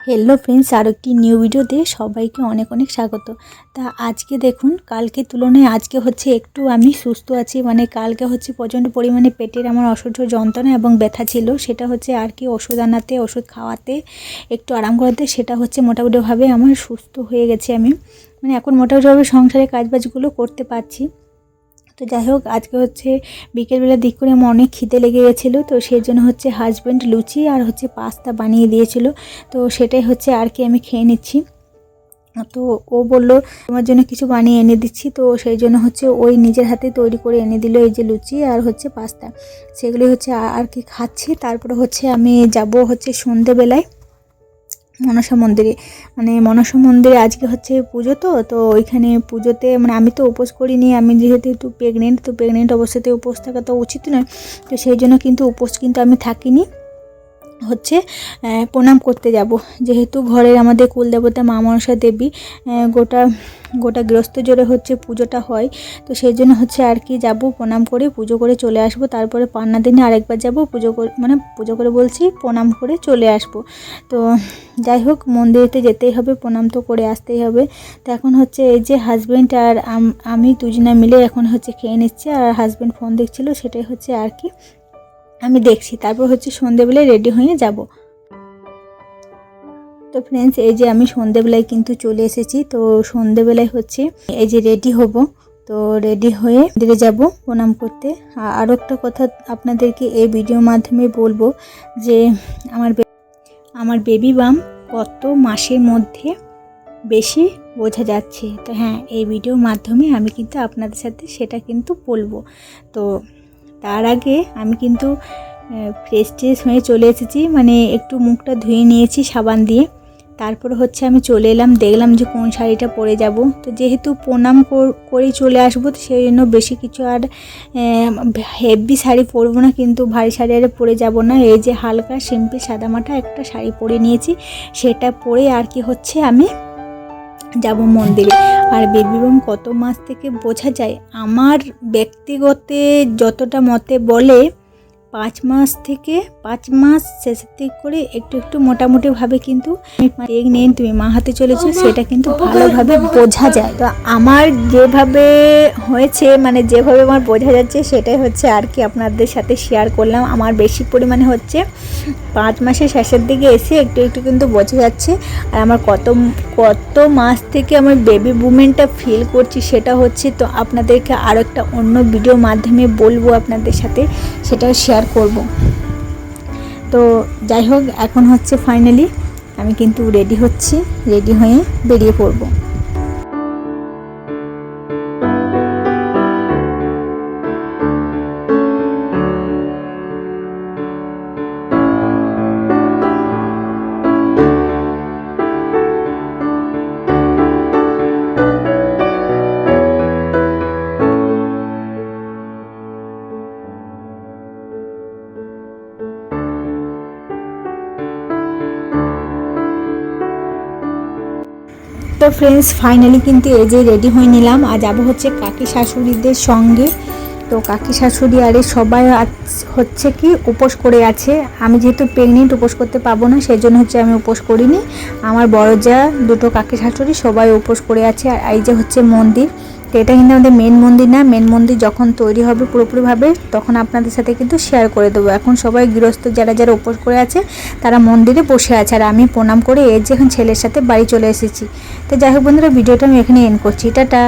Hello friends और एक new ভিডিওতে সবাইকে অনেক অনেক স্বাগত। তা আজকে দেখুন কালকে তুলনায় আজকে হচ্ছে একটু আমি সুস্থ আছি, মানে কালকে হচ্ছে প্রচণ্ড পরিমাণে পেটের আমার অসহ্য যন্ত্রণা এবং ব্যথা ছিল, সেটা হচ্ছে আর কি ওষুধ আনাতে ওষুধ খাওয়াতে একটু আরাম করাতে সেটা হচ্ছে মোটামুটিভাবে আমার সুস্থ হয়ে গেছে। আমি মানে এখন মোটামুটিভাবে সংসারের কাজবাজগুলো করতে পারছি। তো যাই হোক আজকে হচ্ছে বিকেলবেলা দিক করে আমার অনেক খিদে লেগে গেছিলো, তো সেই জন্য হচ্ছে হাজব্যান্ড লুচি আর হচ্ছে পাস্তা বানিয়ে দিয়েছিল, তো সেটাই হচ্ছে আর কি আমি খেয়ে নিচ্ছি। তো ও বললো তোমার জন্য কিছু বানিয়ে এনে দিচ্ছি, তো সেই জন্য হচ্ছে ওই নিজের হাতে তৈরি করে এনে দিল এই যে লুচি আর হচ্ছে পাস্তা, সেগুলি হচ্ছে আর কি খাচ্ছি। তারপরে হচ্ছে আমি যাব হচ্ছে সন্ধেবেলায় মনসা মন্দিরে, মানে মনসা মন্দিরে আজকে হচ্ছে পুজো, তো ওইখানে পুজোতে মানে আমি তো উপোস করিনি, আমি যেহেতু একটু প্রেগনেন্ট, তো প্রেগনেন্ট অবস্থাতে উপোস থাকা তো উচিত নয়, তো সেই জন্য কিন্তু উপোস কিন্তু আমি থাকিনি, হচ্ছে প্রণাম করতে যাব। যেহেতু ঘরের আমাদের কুলদেবতা মা মনসা দেবী গোটা গোটা গৃহস্থ জোরে হচ্ছে পুজোটা হয়, তো সেই জন্য হচ্ছে আর কি যাব, প্রণাম করে পুজো করে চলে আসব। তারপরে পান্না দিনে আরেকবার যাব পুজো করে, মানে পুজো করে বলছি প্রণাম করে চলে আসব। তো যাই হোক মন্দিরেতে যেতেই হবে, প্রণাম তো করে আসতেই হবে। তো এখন হচ্ছে এই যে হাজব্যান্ড আর আমি দুজনে মিলে এখন হচ্ছে খেয়ে নিচ্ছি, আর হাজব্যান্ড ফোন দেখছিল, সেটাই হচ্ছে আর কি আমি দেখছি। তারপর হচ্ছে সন্ধেবেলায় রেডি হয়ে যাব। তো ফ্রেন্ডস এই যে আমি সন্ধেবেলায় কিন্তু চলে এসেছি, তো সন্ধেবেলায় হচ্ছে এই যে রেডি হব, তো রেডি হয়ে মন্দিরে যাব প্রণাম করতে। আরও একটা কথা আপনাদেরকে এই ভিডিওর মাধ্যমে বলবো যে আমার বেবি বাম কত মাসের মধ্যে বেশি বোঝা যাচ্ছে, তো হ্যাঁ এই ভিডিওর মাধ্যমে আমি কিন্তু আপনাদের সাথে সেটা কিন্তু বলবো। তো তার আগে আমি কিন্তু ফ্রেশ ট্রেশ হয়ে চলে এসেছি, মানে একটু মুখটা ধুয়ে নিয়েছি সাবান দিয়ে, তারপরে হচ্ছে আমি চলে এলাম, দেখলাম যে কোন শাড়িটা পরে যাব। তো যেহেতু প্রণাম করেই চলে আসবো, তো সেই জন্য বেশি কিছু আর হেভি শাড়ি পরবো না, কিন্তু ভারী শাড়ি আর পরে যাব না। এই যে হালকা সিম্পল সাদামাটা একটা শাড়ি পরে নিয়েছি, সেটা পরে আর কি হচ্ছে আমি যাব মন্দিরে। আর বেবি বাম কত মাস থেকে বোঝা যায় আমার ব্যক্তিগত যতটা মতে বলে 5 মাস থেকে 5 মাস শেষের দিক করে একটু একটু মোটামুটিভাবে কিন্তু প্রেগনেন্ট তুমি মা হাতে চলেছো, সেটা কিন্তু ভালোভাবে বোঝা যায়। তো আমার যেভাবে হয়েছে, মানে যেভাবে আমার বোঝা যাচ্ছে সেটাই হচ্ছে আর কি আপনাদের সাথে শেয়ার করলাম। আমার বেশি পরিমাণে হচ্ছে 5 মাসের শেষের দিকে এসে একটু একটু কিন্তু বোঝা যাচ্ছে। আর আমার কত মাস থেকে আমার বেবি মুভমেন্টটা ফিল করছি সেটা হচ্ছে, তো আপনাদেরকে আরও একটা অন্য ভিডিওর মাধ্যমে বলবো আপনাদের সাথে, সেটাও শেয়ার করব। তো যাই হোক এখন হচ্ছে ফাইনালি আমি কিন্তু রেডি হচ্ছি, রেডি হয়ে বেরিয়ে পড়বো। তো ফ্রেন্ডস ফাইনালি কিন্তু এই যে রেডি হয়ে নিলাম, আর যাবো হচ্ছে কাকি শাশুড়িদের সঙ্গে। তো কাকি শাশুড়ি আরে সবাই হচ্ছে কি উপোস করে আছে, আমি যেহেতু প্রেগনেন্ট উপোস করতে পাবো না, সেই জন্য হচ্ছে আমি উপোস করিনি। আমার বড় যা দুটো কাকি শাশুড়ি সবাই উপোস করে আছে। আর এই যে হচ্ছে মন্দির, তো এটা কিন্তু আমাদের মেন মন্দির না, মেন মন্দির যখন তৈরি হবে পুরোপুরিভাবে তখন আপনাদের সাথে কিন্তু শেয়ার করে দেবো। এখন সবাই গৃহস্থ যারা যারা উপোস করে আছে তারা মন্দিরে বসে আছে, আর আমি প্রণাম করে এই যে এখন ছেলের সাথে বাড়ি চলে এসেছি। তো যাই হোক বন্ধুরা ভিডিওটা আমি এখানে এন্ড করছি, টাটা।